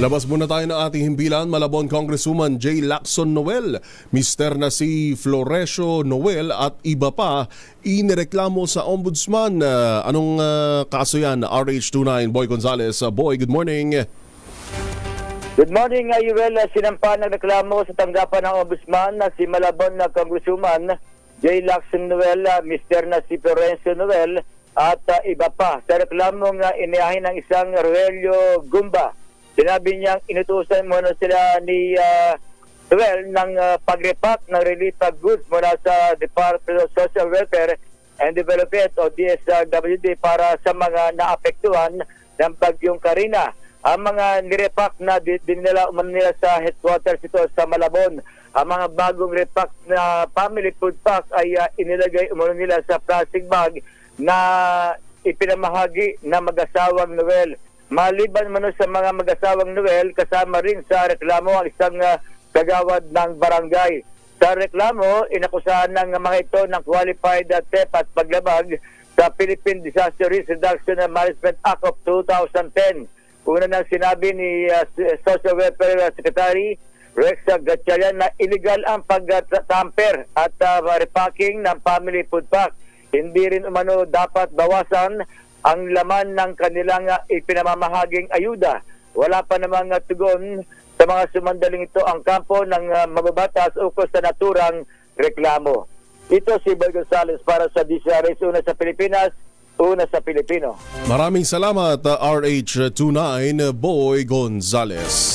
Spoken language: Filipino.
Labas muna tayo ng ating himpilan. Malabon Congresswoman J. Lacson Noel, Mister na si Floresio Noel at iba pa inireklamo sa Ombudsman. Anong kaso yan? RH29 Boy Gonzales. Boy, good morning. Good morning, Yuel. Sinampa ng reklamo sa tanggapan ng Ombudsman na si Malabon na Congresswoman J. Lacson Noel, Mister na si Florencio Noel at iba pa. Sa reklamong inihahin ng isang Rogelio Gumba, sinabi niyang inutusan muna sila ni Noel ng pag-repack ng relief goods mula sa Department of Social Welfare and Development o DSWD para sa mga naapektuhan ng bagyong Karina. Ang mga nirepack na dinala nila sa headquarters ito sa Malabon. Ang mga bagong repack na family food pack ay inilagay umano nila sa plastic bag na ipinamahagi na mag-asawang Noel. Maliban man sa mga mag-asawang Noel, kasama rin sa reklamo ang isang kagawad ng barangay. Sa reklamo, inakusahan ng mga ito ng qualified theft at paglabag sa Philippine Disaster Risk Reduction and Management Act of 2010. Una nang sinabi ni Social Welfare Secretary Rex Gatchalian na illegal ang pag-tamper at repacking ng family food pack. Hindi rin umano dapat bawasan ang laman ng kanilang ipinamamahaging ayuda. Wala pa namang tugon sa mga sumandaling ito ang kampo ng mababatas ukol sa naturang reklamo. Ito si Boy Gonzales para sa DCRS, una sa Pilipinas, una sa Pilipino. Maraming salamat, RH29 Boy Gonzales.